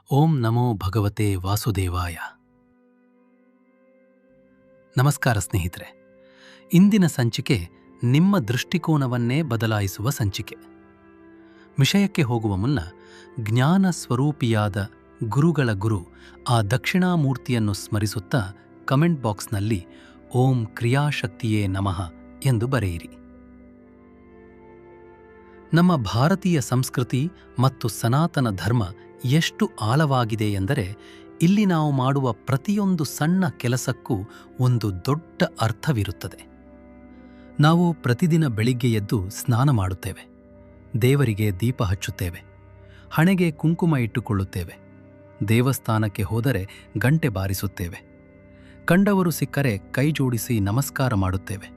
ಓಂ ನಮೋ ಭಗವತೆ ವಾಸುದೇವಾಯ. ನಮಸ್ಕಾರ ಸ್ನೇಹಿತರೆ. ಇಂದಿನ ಸಂಚಿಕೆ ನಿಮ್ಮ ದೃಷ್ಟಿಕೋನವನ್ನೇ ಬದಲಾಯಿಸುವ ಸಂಚಿಕೆ. ವಿಷಯಕ್ಕೆ ಹೋಗುವ ಮುನ್ನ ಜ್ಞಾನ ಸ್ವರೂಪಿಯಾದ ಗುರುಗಳ ಗುರು ಆ ದಕ್ಷಿಣಾಮೂರ್ತಿಯನ್ನು ಸ್ಮರಿಸುತ್ತಾ ಕಮೆಂಟ್ ಬಾಕ್ಸ್ನಲ್ಲಿ ಓಂ ಕ್ರಿಯಾಶಕ್ತಿಯೇ ನಮಃ ಎಂದು ಬರೆಯಿರಿ. ನಮ್ಮ ಭಾರತೀಯ ಸಂಸ್ಕೃತಿ ಮತ್ತು ಸನಾತನ ಧರ್ಮ ಎಷ್ಟು ಆಳವಾಗಿದೆ ಎಂದರೆ ಇಲ್ಲಿ ನಾವು ಮಾಡುವ ಪ್ರತಿಯೊಂದು ಸಣ್ಣ ಕೆಲಸಕ್ಕೂ ಒಂದು ದೊಡ್ಡ ಅರ್ಥವಿರುತ್ತದೆ. ನಾವು ಪ್ರತಿದಿನ ಬೆಳಿಗ್ಗೆ ಎದ್ದು ಸ್ನಾನ ಮಾಡುತ್ತೇವೆ, ದೇವರಿಗೆ ದೀಪ ಹಚ್ಚುತ್ತೇವೆ, ಹಣೆಗೆ ಕುಂಕುಮ ಇಟ್ಟುಕೊಳ್ಳುತ್ತೇವೆ, ದೇವಸ್ಥಾನಕ್ಕೆ ಹೋದರೆ ಗಂಟೆ ಬಾರಿಸುತ್ತೇವೆ, ಕಂಡವರು ಸಿಕ್ಕರೆ ಕೈ ಜೋಡಿಸಿ ನಮಸ್ಕಾರ ಮಾಡುತ್ತೇವೆ.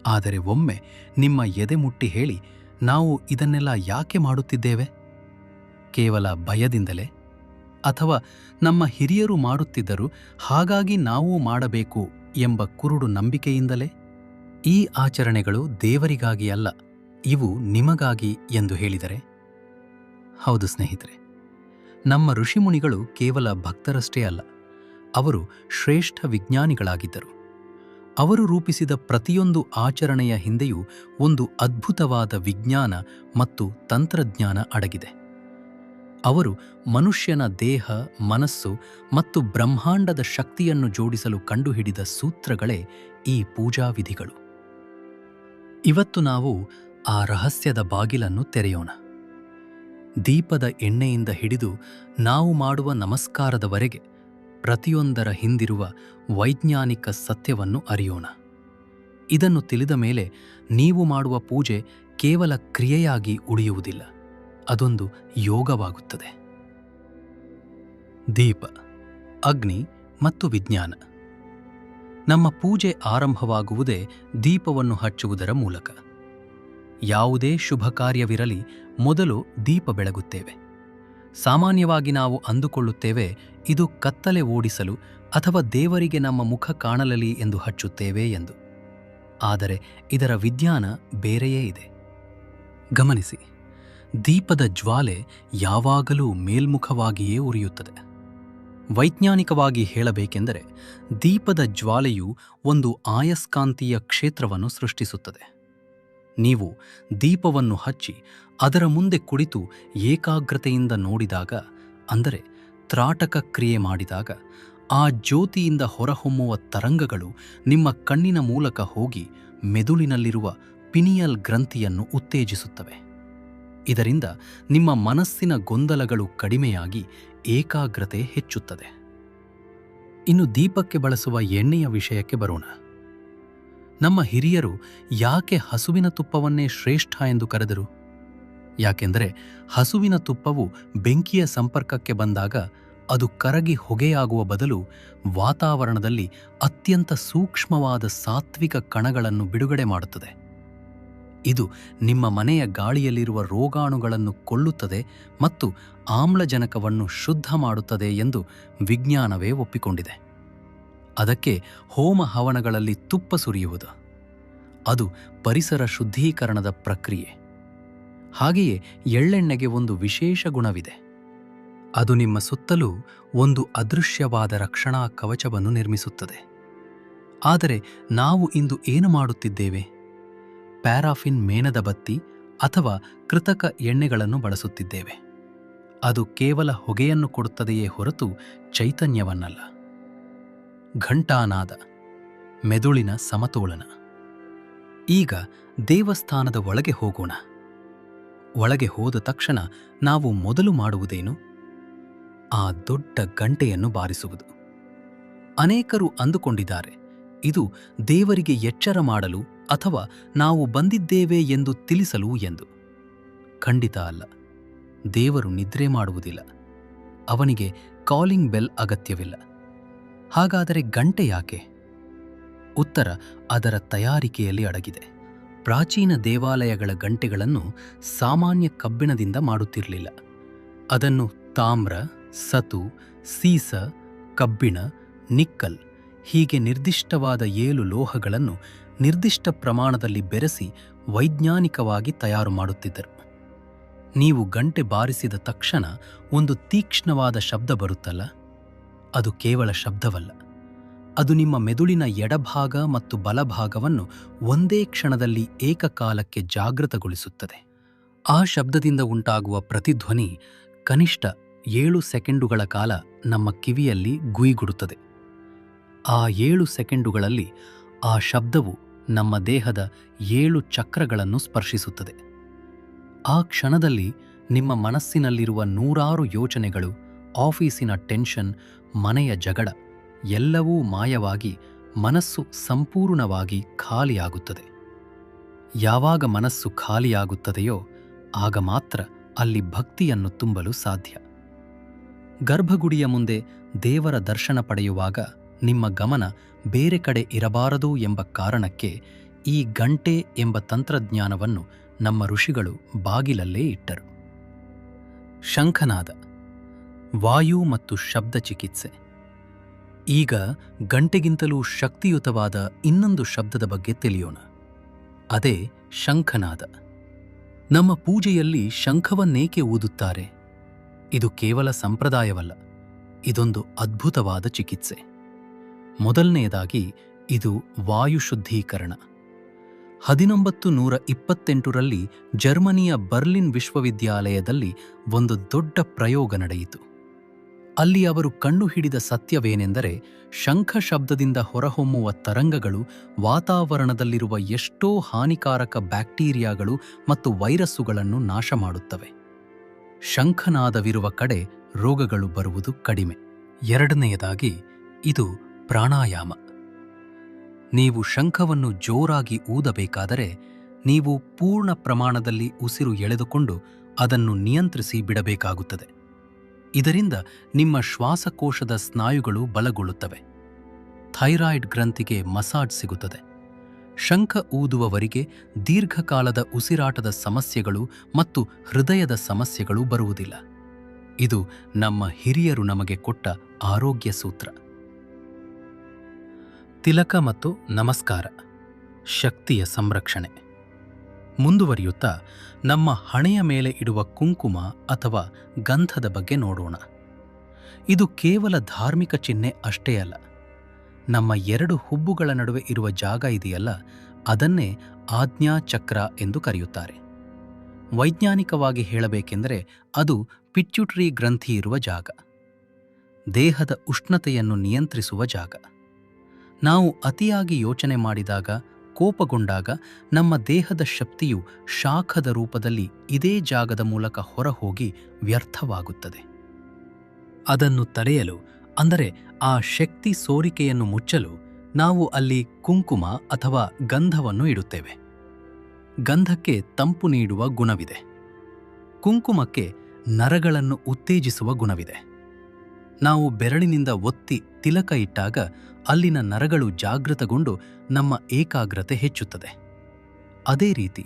ಆದರೆ ಒಮ್ಮೆ ನಿಮ್ಮ ಎದೆ ಮುಟ್ಟಿ ಹೇಳಿ, ನಾವು ಇದನ್ನೆಲ್ಲ ಯಾಕೆ ಮಾಡುತ್ತಿದ್ದೇವೆ? ಕೇವಲ ಭಯದಿಂದಲೇ? ಅಥವಾ ನಮ್ಮ ಹಿರಿಯರು ಮಾಡುತ್ತಿದ್ದರು ಹಾಗಾಗಿ ನಾವೂ ಮಾಡಬೇಕು ಎಂಬ ಕುರುಡು ನಂಬಿಕೆಯಿಂದಲೇ? ಈ ಆಚರಣೆಗಳು ದೇವರಿಗಾಗಿ ಅಲ್ಲ, ಇವು ನಿಮಗಾಗಿ ಎಂದು ಹೇಳಿದರೆ? ಹೌದು ಸ್ನೇಹಿತರೆ, ನಮ್ಮ ಋಷಿಮುನಿಗಳು ಕೇವಲ ಭಕ್ತರಷ್ಟೇ ಅಲ್ಲ, ಅವರು ಶ್ರೇಷ್ಠ ವಿಜ್ಞಾನಿಗಳಾಗಿದ್ದರು. ಅವರು ರೂಪಿಸಿದ ಪ್ರತಿಯೊಂದು ಆಚರಣೆಯ ಹಿಂದೆಯೂ ಒಂದು ಅದ್ಭುತವಾದ ವಿಜ್ಞಾನ ಮತ್ತು ತಂತ್ರಜ್ಞಾನ ಅಡಗಿದೆ. ಅವರು ಮನುಷ್ಯನ ದೇಹ, ಮನಸ್ಸು ಮತ್ತು ಬ್ರಹ್ಮಾಂಡದ ಶಕ್ತಿಯನ್ನು ಜೋಡಿಸಲು ಕಂಡುಹಿಡಿದ ಸೂತ್ರಗಳೇ ಈ ಪೂಜಾ ವಿಧಿಗಳು. ಇವತ್ತು ನಾವು ಆ ರಹಸ್ಯದ ಬಾಗಿಲನ್ನು ತೆರೆಯೋಣ. ದೀಪದ ಎಣ್ಣೆಯಿಂದ ಹಿಡಿದು ನಾವು ಮಾಡುವ ನಮಸ್ಕಾರದವರೆಗೆ ಪ್ರತಿಯೊಂದರ ಹಿಂದಿರುವ ವೈಜ್ಞಾನಿಕ ಸತ್ಯವನ್ನು ಅರಿಯೋಣ. ಇದನ್ನು ತಿಳಿದ ಮೇಲೆ ನೀವು ಮಾಡುವ ಪೂಜೆ ಕೇವಲ ಕ್ರಿಯೆಯಾಗಿ ಉಳಿಯುವುದಿಲ್ಲ, ಅದೊಂದು ಯೋಗವಾಗುತ್ತದೆ. ದೀಪ, ಅಗ್ನಿ ಮತ್ತು ವಿಜ್ಞಾನ. ನಮ್ಮ ಪೂಜೆ ಆರಂಭವಾಗುವುದೇ ದೀಪವನ್ನು ಹಚ್ಚುವುದರ ಮೂಲಕ. ಯಾವುದೇ ಶುಭ ಕಾರ್ಯವಿರಲಿ, ಮೊದಲು ದೀಪ ಬೆಳಗುತ್ತೇವೆ. ಸಾಮಾನ್ಯವಾಗಿ ನಾವು ಅಂದುಕೊಳ್ಳುತ್ತೇವೆ, ಇದು ಕತ್ತಲೆ ಓಡಿಸಲು ಅಥವಾ ದೇವರಿಗೆ ನಮ್ಮ ಮುಖ ಕಾಣಲಲಿ ಎಂದು ಹಚ್ಚುತ್ತೇವೆ ಎಂದು. ಆದರೆ ಇದರ ವಿಜ್ಞಾನ ಬೇರೆಯೇ ಇದೆ. ಗಮನಿಸಿ, ದೀಪದ ಜ್ವಾಲೆ ಯಾವಾಗಲೂ ಮೇಲ್ಮುಖವಾಗಿಯೇ ಉರಿಯುತ್ತದೆ. ವೈಜ್ಞಾನಿಕವಾಗಿ ಹೇಳಬೇಕೆಂದರೆ ದೀಪದ ಜ್ವಾಲೆಯು ಒಂದು ಆಯಸ್ಕಾಂತೀಯ ಕ್ಷೇತ್ರವನ್ನು ಸೃಷ್ಟಿಸುತ್ತದೆ. ನೀವು ದೀಪವನ್ನು ಹಚ್ಚಿ ಅದರ ಮುಂದೆ ಕುಳಿತು ಏಕಾಗ್ರತೆಯಿಂದ ನೋಡಿದಾಗ, ಅಂದರೆ ತ್ರಾಟಕ ಕ್ರಿಯೆ ಮಾಡಿದಾಗ, ಆ ಜ್ಯೋತಿಯಿಂದ ಹೊರಹೊಮ್ಮುವ ತರಂಗಗಳು ನಿಮ್ಮ ಕಣ್ಣಿನ ಮೂಲಕ ಹೋಗಿ ಮೆದುಳಿನಲ್ಲಿರುವ ಪಿನಿಯಲ್ ಗ್ರಂಥಿಯನ್ನು ಉತ್ತೇಜಿಸುತ್ತವೆ. ಇದರಿಂದ ನಿಮ್ಮ ಮನಸ್ಸಿನ ಗೊಂದಲಗಳು ಕಡಿಮೆಯಾಗಿ ಏಕಾಗ್ರತೆ ಹೆಚ್ಚುತ್ತದೆ. ಇನ್ನು ದೀಪಕ್ಕೆ ಬಳಸುವ ಎಣ್ಣೆಯ ವಿಷಯಕ್ಕೆ ಬರೋಣ. ನಮ್ಮ ಹಿರಿಯರು ಯಾಕೆ ಹಸುವಿನ ತುಪ್ಪವನ್ನೇ ಶ್ರೇಷ್ಠ ಎಂದು ಕರೆದರು? ಯಾಕೆಂದರೆ ಹಸುವಿನ ತುಪ್ಪವು ಬೆಂಕಿಯ ಸಂಪರ್ಕಕ್ಕೆ ಬಂದಾಗ ಅದು ಕರಗಿ ಹೊಗೆಯಾಗುವ ಬದಲು ವಾತಾವರಣದಲ್ಲಿ ಅತ್ಯಂತ ಸೂಕ್ಷ್ಮವಾದ ಸಾತ್ವಿಕ ಕಣಗಳನ್ನು ಬಿಡುಗಡೆ ಮಾಡುತ್ತದೆ. ಇದು ನಿಮ್ಮ ಮನೆಯ ಗಾಳಿಯಲ್ಲಿರುವ ರೋಗಾಣುಗಳನ್ನು ಕೊಲ್ಲುತ್ತದೆ ಮತ್ತು ಆಮ್ಲಜನಕವನ್ನು ಶುದ್ಧ ಮಾಡುತ್ತದೆ ಎಂದು ವಿಜ್ಞಾನವೇ ಒಪ್ಪಿಕೊಂಡಿದೆ. ಅದಕ್ಕೆ ಹೋಮ ಹವನಗಳಲ್ಲಿ ತುಪ್ಪ ಸುರಿಯುವುದು, ಅದು ಪರಿಸರ ಶುದ್ಧೀಕರಣದ ಪ್ರಕ್ರಿಯೆ. ಹಾಗೆಯೇ ಎಳ್ಳೆಣ್ಣೆಗೆ ಒಂದು ವಿಶೇಷ ಗುಣವಿದೆ. ಅದು ನಿಮ್ಮ ಸುತ್ತಲೂ ಒಂದು ಅದೃಶ್ಯವಾದ ರಕ್ಷಣಾ ಕವಚವನ್ನು ನಿರ್ಮಿಸುತ್ತದೆ. ಆದರೆ ನಾವು ಇಂದು ಏನು ಮಾಡುತ್ತಿದ್ದೇವೆ? ಪ್ಯಾರಾಫಿನ್ ಮೇಣದ ಬತ್ತಿ ಅಥವಾ ಕೃತಕ ಎಣ್ಣೆಗಳನ್ನು ಬಳಸುತ್ತಿದ್ದೇವೆ. ಅದು ಕೇವಲ ಹೊಗೆಯನ್ನು ಕೊಡುತ್ತದೆಯೇ ಹೊರತು ಚೈತನ್ಯವನ್ನಲ್ಲ. ಘಂಟಾನಾದ, ಮೆದುಳಿನ ಸಮತೋಲನ. ಈಗ ದೇವಸ್ಥಾನದ ಒಳಗೆ ಹೋಗೋಣ. ಒಳಗೆ ಹೋದ ತಕ್ಷಣ ನಾವು ಮೊದಲು ಮಾಡುವುದೇನು? ಆ ದೊಡ್ಡ ಗಂಟೆಯನ್ನು ಬಾರಿಸುವುದು. ಅನೇಕರು ಅಂದುಕೊಂಡಿದ್ದಾರೆ, ಇದು ದೇವರಿಗೆ ಎಚ್ಚರ ಮಾಡಲು ಅಥವಾ ನಾವು ಬಂದಿದ್ದೇವೆ ಎಂದು ತಿಳಿಸಲು ಎಂದು. ಖಂಡಿತ ಅಲ್ಲ. ದೇವರು ನಿದ್ರೆ ಮಾಡುವುದಿಲ್ಲ. ಅವನಿಗೆ ಕಾಲಿಂಗ್ ಬೆಲ್ ಅಗತ್ಯವಿಲ್ಲ. ಹಾಗಾದರೆ ಗಂಟೆ ಯಾಕೆ? ಉತ್ತರ ಅದರ ತಯಾರಿಕೆಯಲ್ಲಿ ಅಡಗಿದೆ. ಪ್ರಾಚೀನ ದೇವಾಲಯಗಳ ಗಂಟೆಗಳನ್ನು ಸಾಮಾನ್ಯ ಕಬ್ಬಿಣದಿಂದ ಮಾಡುತ್ತಿರಲಿಲ್ಲ. ಅದನ್ನು ತಾಮ್ರ, ಸತು, ಸೀಸ, ಕಬ್ಬಿಣ, ನಿಕ್ಕಲ್ ಹೀಗೆ ನಿರ್ದಿಷ್ಟವಾದ 7 ಲೋಹಗಳನ್ನು ನಿರ್ದಿಷ್ಟ ಪ್ರಮಾಣದಲ್ಲಿ ಬೆರೆಸಿ ವೈಜ್ಞಾನಿಕವಾಗಿ ತಯಾರು ಮಾಡುತ್ತಿದ್ದರು. ನೀವು ಗಂಟೆ ಬಾರಿಸಿದ ತಕ್ಷಣ ಒಂದು ತೀಕ್ಷ್ಣವಾದ ಶಬ್ದ ಬರುತ್ತಲ್ಲ, ಅದು ಕೇವಲ ಶಬ್ದವಲ್ಲ. ಅದು ನಿಮ್ಮ ಮೆದುಳಿನ ಎಡಭಾಗ ಮತ್ತು ಬಲಭಾಗವನ್ನು ಒಂದೇ ಕ್ಷಣದಲ್ಲಿ ಏಕಕಾಲಕ್ಕೆ ಜಾಗೃತಗೊಳಿಸುತ್ತದೆ. ಆ ಶಬ್ದದಿಂದ ಉಂಟಾಗುವ ಪ್ರತಿಧ್ವನಿ ಕನಿಷ್ಠ 7 ಸೆಕೆಂಡುಗಳ ಕಾಲ ನಮ್ಮ ಕಿವಿಯಲ್ಲಿ ಗುಯಿಗುಡುತ್ತದೆ. ಆ 7 ಸೆಕೆಂಡುಗಳಲ್ಲಿ ಆ ಶಬ್ದವು ನಮ್ಮ ದೇಹದ 7 ಚಕ್ರಗಳನ್ನು ಸ್ಪರ್ಶಿಸುತ್ತದೆ. ಆ ಕ್ಷಣದಲ್ಲಿ ನಿಮ್ಮ ಮನಸ್ಸಿನಲ್ಲಿರುವ ನೂರಾರು ಯೋಚನೆಗಳು, ಆಫೀಸಿನ ಟೆನ್ಷನ್, ಮನೆಯ ಜಗಳ ಎಲ್ಲವೂ ಮಾಯವಾಗಿ ಮನಸ್ಸು ಸಂಪೂರ್ಣವಾಗಿ ಖಾಲಿಯಾಗುತ್ತದೆ. ಯಾವಾಗ ಮನಸ್ಸು ಖಾಲಿಯಾಗುತ್ತದೆಯೋ ಆಗ ಮಾತ್ರ ಅಲ್ಲಿ ಭಕ್ತಿಯನ್ನು ತುಂಬಲು ಸಾಧ್ಯ. ಗರ್ಭಗುಡಿಯ ಮುಂದೆ ದೇವರ ದರ್ಶನ ಪಡೆಯುವಾಗ ನಿಮ್ಮ ಗಮನ ಬೇರೆ ಕಡೆ ಇರಬಾರದು ಎಂಬ ಕಾರಣಕ್ಕೆ ಈ ಗಂಟೆ ಎಂಬ ತಂತ್ರಜ್ಞಾನವನ್ನು ನಮ್ಮ ಋಷಿಗಳು ಬಾಗಿಲಲ್ಲೇ ಇಟ್ಟರು. ಶಂಖನಾದ, ವಾಯು ಮತ್ತು ಶಬ್ದ ಚಿಕಿತ್ಸೆ. ಈಗ ಗಂಟೆಗಿಂತಲೂ ಶಕ್ತಿಯುತವಾದ ಇನ್ನೊಂದು ಶಬ್ದದ ಬಗ್ಗೆ ತಿಳಿಯೋಣ. ಅದೇ ಶಂಖನಾದ. ನಮ್ಮ ಪೂಜೆಯಲ್ಲಿ ಶಂಖವನ್ನೇಕೆ ಊದುತ್ತಾರೆ? ಇದು ಕೇವಲ ಸಂಪ್ರದಾಯವಲ್ಲ, ಇದೊಂದು ಅದ್ಭುತವಾದ ಚಿಕಿತ್ಸೆ. ಮೊದಲನೆಯದಾಗಿ ಇದು ವಾಯು ಶುದ್ಧೀಕರಣ. 1928ರಲ್ಲಿ ಜರ್ಮನಿಯ ಬರ್ಲಿನ್ ವಿಶ್ವವಿದ್ಯಾಲಯದಲ್ಲಿ ಒಂದು ದೊಡ್ಡ ಪ್ರಯೋಗ ನಡೆಯಿತು. ಅಲ್ಲಿ ಅವರು ಕಂಡುಹಿಡಿದ ಸತ್ಯವೇನೆಂದರೆ, ಶಂಖ ಶಬ್ದದಿಂದ ಹೊರಹೊಮ್ಮುವ ತರಂಗಗಳು ವಾತಾವರಣದಲ್ಲಿರುವ ಎಷ್ಟೋ ಹಾನಿಕಾರಕ ಬ್ಯಾಕ್ಟೀರಿಯಾಗಳು ಮತ್ತು ವೈರಸ್ಸುಗಳನ್ನು ನಾಶ ಮಾಡುತ್ತವೆ. ಶಂಖನಾದವಿರುವ ಕಡೆ ರೋಗಗಳು ಬರುವುದು ಕಡಿಮೆ. ಎರಡನೆಯದಾಗಿ ಇದು ಪ್ರಾಣಾಯಾಮ. ನೀವು ಶಂಖವನ್ನು ಜೋರಾಗಿ ಊದಬೇಕಾದರೆ ನೀವು ಪೂರ್ಣ ಪ್ರಮಾಣದಲ್ಲಿ ಉಸಿರು ಎಳೆದುಕೊಂಡು ಅದನ್ನು ನಿಯಂತ್ರಿಸಿ ಬಿಡಬೇಕಾಗುತ್ತದೆ. ಇದರಿಂದ ನಿಮ್ಮ ಶ್ವಾಸಕೋಶದ ಸ್ನಾಯುಗಳು ಬಲಗೊಳ್ಳುತ್ತವೆ. ಥೈರಾಯ್ಡ್ ಗ್ರಂಥಿಗೆ ಮಸಾಜ್ ಸಿಗುತ್ತದೆ. ಶಂಖ ಊದುವವರಿಗೆ ದೀರ್ಘಕಾಲದ ಉಸಿರಾಟದ ಸಮಸ್ಯೆಗಳು ಮತ್ತು ಹೃದಯದ ಸಮಸ್ಯೆಗಳು ಬರುವುದಿಲ್ಲ. ಇದು ನಮ್ಮ ಹಿರಿಯರು ನಮಗೆ ಕೊಟ್ಟ ಆರೋಗ್ಯ ಸೂತ್ರ. ತಿಲಕ ಮತ್ತು ನಮಸ್ಕಾರ, ಶಕ್ತಿಯ ಸಂರಕ್ಷಣೆ. ಮುಂದುವರಿಯುತ್ತಾ ನಮ್ಮ ಹಣೆಯ ಮೇಲೆ ಇಡುವ ಕುಂಕುಮ ಅಥವಾ ಗಂಧದ ಬಗ್ಗೆ ನೋಡೋಣ. ಇದು ಕೇವಲ ಧಾರ್ಮಿಕ ಚಿಹ್ನೆ ಅಷ್ಟೇ ಅಲ್ಲ. ನಮ್ಮ 2 ಹುಬ್ಬುಗಳ ನಡುವೆ ಇರುವ ಜಾಗ ಇದೆಯಲ್ಲ, ಅದನ್ನೇ ಆಜ್ಞಾ ಚಕ್ರ ಎಂದು ಕರೆಯುತ್ತಾರೆ. ವೈಜ್ಞಾನಿಕವಾಗಿ ಹೇಳಬೇಕೆಂದರೆ ಅದು ಪಿಟ್ಯುಟರಿ ಗ್ರಂಥಿ ಇರುವ ಜಾಗ, ದೇಹದ ಉಷ್ಣತೆಯನ್ನು ನಿಯಂತ್ರಿಸುವ ಜಾಗ. ನಾವು ಅತಿಯಾಗಿ ಯೋಚನೆ ಮಾಡಿದಾಗ, ಕೋಪಗೊಂಡಾಗ ನಮ್ಮ ದೇಹದ ಶಕ್ತಿಯು ಶಾಖದ ರೂಪದಲ್ಲಿ ಇದೇ ಜಾಗದ ಮೂಲಕ ಹೊರಹೋಗಿ ವ್ಯರ್ಥವಾಗುತ್ತದೆ. ಅದನ್ನು ತಡೆಯಲು, ಅಂದರೆ ಆ ಶಕ್ತಿ ಸೋರಿಕೆಯನ್ನು ಮುಚ್ಚಲು, ನಾವು ಅಲ್ಲಿ ಕುಂಕುಮ ಅಥವಾ ಗಂಧವನ್ನು ಇಡುತ್ತೇವೆ. ಗಂಧಕ್ಕೆ ತಂಪು ನೀಡುವ ಗುಣವಿದೆ. ಕುಂಕುಮಕ್ಕೆ ನರಗಳನ್ನು ಉತ್ತೇಜಿಸುವ ಗುಣವಿದೆ. ನಾವು ಬೆರಳಿನಿಂದ ಒತ್ತಿ ತಿಲಕ ಇಟ್ಟಾಗ ಅಲ್ಲಿನ ನರಗಳು ಜಾಗೃತಗೊಂಡು ನಮ್ಮ ಏಕಾಗ್ರತೆ ಹೆಚ್ಚುತ್ತದೆ. ಅದೇ ರೀತಿ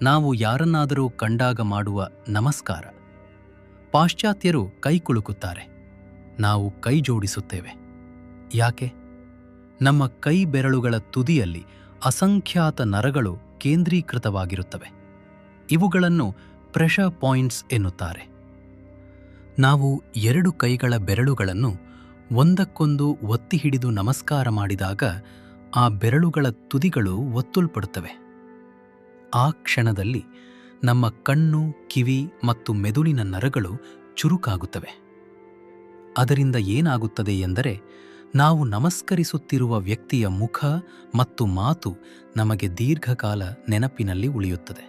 ನಾವು ಯಾರನ್ನಾದರೂ ಕಂಡಾಗ ಮಾಡುವ ನಮಸ್ಕಾರ. ಪಾಶ್ಚಾತ್ಯರು ಕೈ ಕುಲುಕುತ್ತಾರೆ, ನಾವು ಕೈ ಜೋಡಿಸುತ್ತೇವೆ. ಯಾಕೆ? ನಮ್ಮ ಕೈ ಬೆರಳುಗಳ ತುದಿಯಲ್ಲಿ ಅಸಂಖ್ಯಾತ ನರಗಳು ಕೇಂದ್ರೀಕೃತವಾಗಿರುತ್ತವೆ. ಇವುಗಳನ್ನು ಪ್ರೆಷರ್ ಪಾಯಿಂಟ್ಸ್ ಎನ್ನುತ್ತಾರೆ. ನಾವು 2 ಕೈಗಳ ಬೆರಳುಗಳನ್ನು ಒಂದಕ್ಕೊಂದು ಒತ್ತಿ ಹಿಡಿದು ನಮಸ್ಕಾರ ಮಾಡಿದಾಗ ಆ ಬೆರಳುಗಳ ತುದಿಗಳು ಒತ್ತಲ್ಪಡುತ್ತವೆ. ಆ ಕ್ಷಣದಲ್ಲಿ ನಮ್ಮ ಕಣ್ಣು, ಕಿವಿ ಮತ್ತು ಮೆದುಳಿನ ನರಗಳು ಚುರುಕಾಗುತ್ತವೆ. ಅದರಿಂದ ಏನಾಗುತ್ತದೆ ಎಂದರೆ, ನಾವು ನಮಸ್ಕರಿಸುತ್ತಿರುವ ವ್ಯಕ್ತಿಯ ಮುಖ ಮತ್ತು ಮಾತು ನಮಗೆ ದೀರ್ಘಕಾಲ ನೆನಪಿನಲ್ಲಿ ಉಳಿಯುತ್ತದೆ.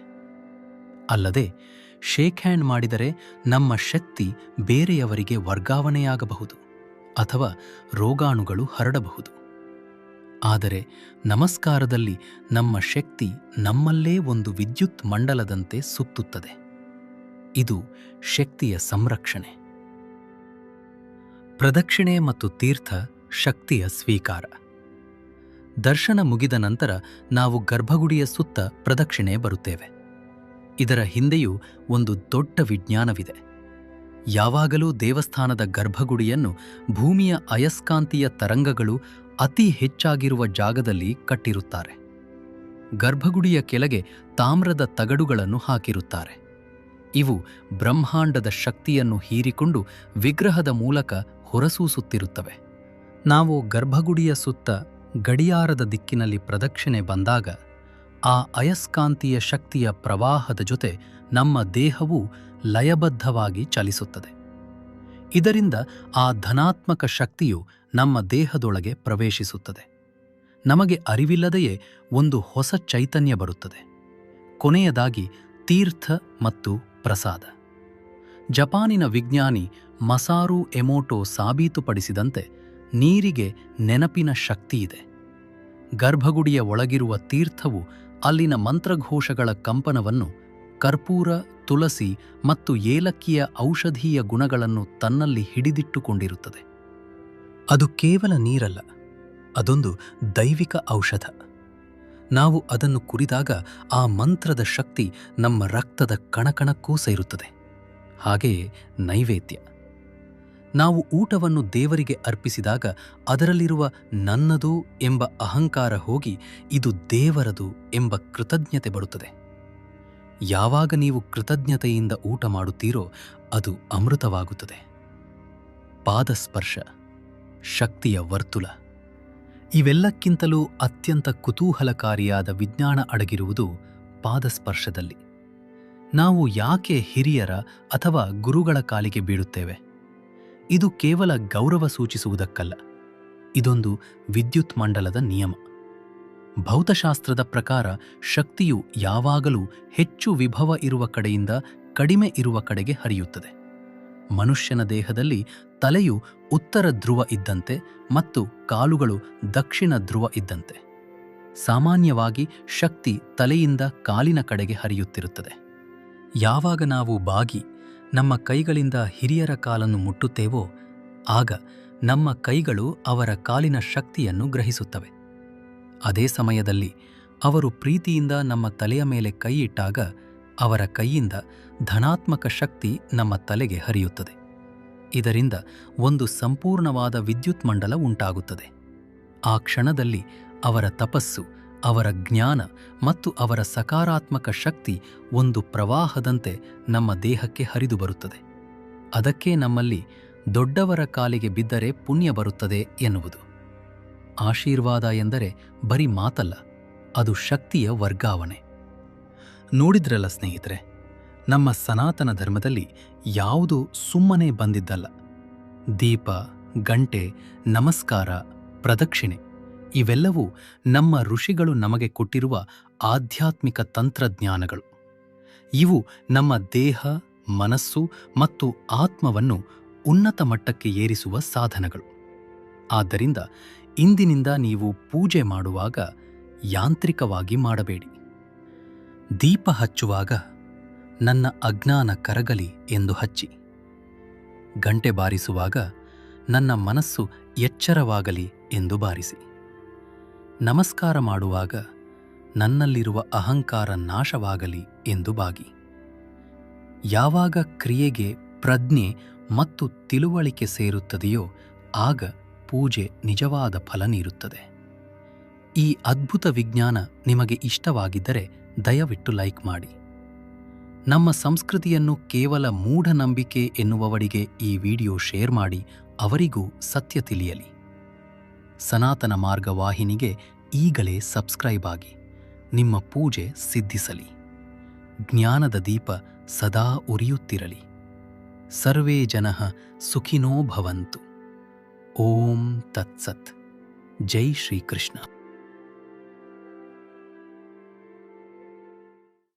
ಅಲ್ಲದೆ ಶೇಕ್ ಹ್ಯಾಂಡ್ ಮಾಡಿದರೆ ನಮ್ಮ ಶಕ್ತಿ ಬೇರೆಯವರಿಗೆ ವರ್ಗಾವಣೆಯಾಗಬಹುದು ಅಥವಾ ರೋಗಾಣುಗಳು ಹರಡಬಹುದು. ಆದರೆ ನಮಸ್ಕಾರದಲ್ಲಿ ನಮ್ಮ ಶಕ್ತಿ ನಮ್ಮಲ್ಲೇ ಒಂದು ವಿದ್ಯುತ್ ಮಂಡಲದಂತೆ ಸುತ್ತುತ್ತದೆ. ಇದು ಶಕ್ತಿಯ ಸಂರಕ್ಷಣೆ. ಪ್ರದಕ್ಷಿಣೆ ಮತ್ತು ತೀರ್ಥ ಶಕ್ತಿಯ ಸ್ವೀಕಾರ. ದರ್ಶನ ಮುಗಿದ ನಂತರ ನಾವು ಗರ್ಭಗುಡಿಯ ಸುತ್ತ ಪ್ರದಕ್ಷಿಣೆ ಬರುತ್ತೇವೆ. ಇದರ ಹಿಂದೆಯೂ ಒಂದು ದೊಡ್ಡ ವಿಜ್ಞಾನವಿದೆ. ಯಾವಾಗಲೂ ದೇವಸ್ಥಾನದ ಗರ್ಭಗುಡಿಯನ್ನು ಭೂಮಿಯ ಅಯಸ್ಕಾಂತೀಯ ತರಂಗಗಳು ಅತಿ ಹೆಚ್ಚಾಗಿರುವ ಜಾಗದಲ್ಲಿ ಕಟ್ಟಿರುತ್ತಾರೆ. ಗರ್ಭಗುಡಿಯ ಕೆಳಗೆ ತಾಮ್ರದ ತಗಡುಗಳನ್ನು ಹಾಕಿರುತ್ತಾರೆ. ಇವು ಬ್ರಹ್ಮಾಂಡದ ಶಕ್ತಿಯನ್ನು ಹೀರಿಕೊಂಡು ವಿಗ್ರಹದ ಮೂಲಕ ಹೊರಸೂಸುತ್ತಿರುತ್ತವೆ. ನಾವು ಗರ್ಭಗುಡಿಯ ಸುತ್ತ ಗಡಿಯಾರದ ದಿಕ್ಕಿನಲ್ಲಿ ಪ್ರದಕ್ಷಿಣೆ ಬಂದಾಗ ಆ ಅಯಸ್ಕಾಂತೀಯ ಶಕ್ತಿಯ ಪ್ರವಾಹದ ಜೊತೆ ನಮ್ಮ ದೇಹವು ಲಯಬದ್ಧವಾಗಿ ಚಲಿಸುತ್ತದೆ. ಇದರಿಂದ ಆ ಧನಾತ್ಮಕ ಶಕ್ತಿಯು ನಮ್ಮ ದೇಹದೊಳಗೆ ಪ್ರವೇಶಿಸುತ್ತದೆ. ನಮಗೆ ಅರಿವಿಲ್ಲದೆಯೇ ಒಂದು ಹೊಸ ಚೈತನ್ಯ ಬರುತ್ತದೆ. ಕೊನೆಯದಾಗಿ ತೀರ್ಥ ಮತ್ತು ಪ್ರಸಾದ. ಜಪಾನಿನ ವಿಜ್ಞಾನಿ ಮಸಾರು ಎಮೋಟೋ ಸಾಬೀತುಪಡಿಸಿದಂತೆ ನೀರಿಗೆ ನೆನಪಿನ ಶಕ್ತಿಯಿದೆ. ಗರ್ಭಗುಡಿಯ ಒಳಗಿರುವ ತೀರ್ಥವು ಅಲ್ಲಿನ ಮಂತ್ರಘೋಷಗಳ ಕಂಪನವನ್ನು, ಕರ್ಪೂರ, ತುಳಸಿ ಮತ್ತು ಏಲಕ್ಕಿಯ ಔಷಧೀಯ ಗುಣಗಳನ್ನು ತನ್ನಲ್ಲಿ ಹಿಡಿದಿಟ್ಟುಕೊಂಡಿರುತ್ತದೆ. ಅದು ಕೇವಲ ನೀರಲ್ಲ, ಅದೊಂದು ದೈವಿಕ ಔಷಧ. ನಾವು ಅದನ್ನು ಕುಡಿದಾಗ ಆ ಮಂತ್ರದ ಶಕ್ತಿ ನಮ್ಮ ರಕ್ತದ ಕಣಕಣಕ್ಕೂ ಸೇರುತ್ತದೆ. ಹಾಗೆಯೇ ನೈವೇದ್ಯ. ನಾವು ಊಟವನ್ನು ದೇವರಿಗೆ ಅರ್ಪಿಸಿದಾಗ ಅದರಲ್ಲಿರುವ ನನ್ನದು ಎಂಬ ಅಹಂಕಾರ ಹೋಗಿ ಇದು ದೇವರದು ಎಂಬ ಕೃತಜ್ಞತೆ ಬರುತ್ತದೆ. ಯಾವಾಗ ನೀವು ಕೃತಜ್ಞತೆಯಿಂದ ಊಟ ಮಾಡುತ್ತೀರೋ ಅದು ಅಮೃತವಾಗುತ್ತದೆ. ಪಾದಸ್ಪರ್ಶ, ಶಕ್ತಿಯ ವರ್ತುಲ. ಇವೆಲ್ಲಕ್ಕಿಂತಲೂ ಅತ್ಯಂತ ಕುತೂಹಲಕಾರಿಯಾದ ವಿಜ್ಞಾನ ಅಡಗಿರುವುದು ಪಾದಸ್ಪರ್ಶದಲ್ಲಿ. ನಾವು ಯಾಕೆ ಹಿರಿಯರ ಅಥವಾ ಗುರುಗಳ ಕಾಲಿಗೆ ಬೀಳುತ್ತೇವೆ? ಇದು ಕೇವಲ ಗೌರವ ಸೂಚಿಸುವುದಕ್ಕಲ್ಲ, ಇದೊಂದು ವಿದ್ಯುತ್ ಮಂಡಲದ ನಿಯಮ. ಭೌತಶಾಸ್ತ್ರದ ಪ್ರಕಾರ ಶಕ್ತಿಯು ಯಾವಾಗಲೂ ಹೆಚ್ಚು ವಿಭವ ಇರುವ ಕಡೆಯಿಂದ ಕಡಿಮೆ ಇರುವ ಕಡೆಗೆ ಹರಿಯುತ್ತದೆ. ಮನುಷ್ಯನ ದೇಹದಲ್ಲಿ ತಲೆಯು ಉತ್ತರ ಧ್ರುವ ಇದ್ದಂತೆ ಮತ್ತು ಕಾಲುಗಳು ದಕ್ಷಿಣ ಧ್ರುವ ಇದ್ದಂತೆ. ಸಾಮಾನ್ಯವಾಗಿ ಶಕ್ತಿ ತಲೆಯಿಂದ ಕಾಲಿನ ಕಡೆಗೆ ಹರಿಯುತ್ತಿರುತ್ತದೆ. ಯಾವಾಗ ನಾವು ಬಾಗಿ ನಮ್ಮ ಕೈಗಳಿಂದ ಹಿರಿಯರ ಕಾಲನ್ನು ಮುಟ್ಟುತ್ತೇವೋ ಆಗ ನಮ್ಮ ಕೈಗಳು ಅವರ ಕಾಲಿನ ಶಕ್ತಿಯನ್ನು ಗ್ರಹಿಸುತ್ತವೆ. ಅದೇ ಸಮಯದಲ್ಲಿ ಅವರು ಪ್ರೀತಿಯಿಂದ ನಮ್ಮ ತಲೆಯ ಮೇಲೆ ಕೈ ಇಟ್ಟಾಗ ಅವರ ಕೈಯಿಂದ ಧನಾತ್ಮಕ ಶಕ್ತಿ ನಮ್ಮ ತಲೆಗೆ ಹರಿಯುತ್ತದೆ. ಇದರಿಂದ ಒಂದು ಸಂಪೂರ್ಣವಾದ ವಿದ್ಯುತ್ ಮಂಡಲ ಉಂಟಾಗುತ್ತದೆ. ಆ ಕ್ಷಣದಲ್ಲಿ ಅವರ ತಪಸ್ಸು, ಅವರ ಜ್ಞಾನ ಮತ್ತು ಅವರ ಸಕಾರಾತ್ಮಕ ಶಕ್ತಿ ಒಂದು ಪ್ರವಾಹದಂತೆ ನಮ್ಮ ದೇಹಕ್ಕೆ ಹರಿದು ಬರುತ್ತದೆ. ಅದಕ್ಕೆ ನಮ್ಮಲ್ಲಿ ದೊಡ್ಡವರ ಕಾಲಿಗೆ ಬಿದ್ದರೆ ಪುಣ್ಯ ಬರುತ್ತದೆ ಎನ್ನುವುದು. ಆಶೀರ್ವಾದ ಎಂದರೆ ಬರೀ ಮಾತಲ್ಲ, ಅದು ಶಕ್ತಿಯ ವರ್ಗಾವಣೆ. ನೋಡಿದ್ರಲ್ಲ ಸ್ನೇಹಿತರೆ, ನಮ್ಮ ಸನಾತನ ಧರ್ಮದಲ್ಲಿ ಯಾವುದೂ ಸುಮ್ಮನೆ ಬಂದಿದ್ದಲ್ಲ. ದೀಪ, ಗಂಟೆ, ನಮಸ್ಕಾರ, ಪ್ರದಕ್ಷಿಣೆ ಇವೆಲ್ಲವೂ ನಮ್ಮ ಋಷಿಗಳು ನಮಗೆ ಕೊಟ್ಟಿರುವ ಆಧ್ಯಾತ್ಮಿಕ ತಂತ್ರಜ್ಞಾನಗಳು. ಇವು ನಮ್ಮ ದೇಹ, ಮನಸ್ಸು ಮತ್ತು ಆತ್ಮವನ್ನು ಉನ್ನತ ಮಟ್ಟಕ್ಕೆ ಏರಿಸುವ ಸಾಧನಗಳು. ಆದ್ದರಿಂದ ಇಂದಿನಿಂದ ನೀವು ಪೂಜೆ ಮಾಡುವಾಗ ಯಾಂತ್ರಿಕವಾಗಿ ಮಾಡಬೇಡಿ. ದೀಪ ಹಚ್ಚುವಾಗ ನನ್ನ ಅಜ್ಞಾನ ಕರಗಲಿ ಎಂದು ಹಚ್ಚಿ. ಗಂಟೆ ಬಾರಿಸುವಾಗ ನನ್ನ ಮನಸ್ಸು ಎಚ್ಚರವಾಗಲಿ ಎಂದು ಬಾರಿಸಿ. ನಮಸ್ಕಾರ ಮಾಡುವಾಗ ನನ್ನಲ್ಲಿರುವ ಅಹಂಕಾರ ನಾಶವಾಗಲಿ ಎಂದು ಬಾಗಿ. ಯಾವಾಗ ಕ್ರಿಯೆಗೆ ಪ್ರಜ್ಞೆ ಮತ್ತು ತಿಳುವಳಿಕೆ ಸೇರುತ್ತದೆಯೋ ಆಗ ಪೂಜೆ ನಿಜವಾದ ಫಲ ನೀಡುತ್ತದೆ. ಈ ಅದ್ಭುತ ವಿಜ್ಞಾನ ನಿಮಗೆ ಇಷ್ಟವಾಗಿದ್ದರೆ ದಯವಿಟ್ಟು ಲೈಕ್ ಮಾಡಿ. ನಮ್ಮ ಸಂಸ್ಕೃತಿಯನ್ನು ಕೇವಲ ಮೂಢನಂಬಿಕೆ ಎನ್ನುವವರಿಗೆ ಈ ವಿಡಿಯೋ ಶೇರ್ ಮಾಡಿ, ಅವರಿಗೂ ಸತ್ಯ ತಿಳಿಯಲಿ. ಸನಾತನ ಮಾರ್ಗ ವಾಹಿನಿಗೆ ಈಗಲೇ ಸಬ್ಸ್ಕ್ರೈಬ್ ಆಗಿ ನಿಮ್ಮ ಪೂಜೆ ಸಿದ್ಧಿಸಲಿ. ಜ್ಞಾನದ ದೀಪ ಸದಾ ಉರಿಯುತ್ತಿರಲಿ. ಸರ್ವೇ ಜನಃ ಸುಖಿನೋ ಭವಂತು. ಓಂ ತತ್ಸತ್. ಜೈ ಶ್ರೀಕೃಷ್ಣ.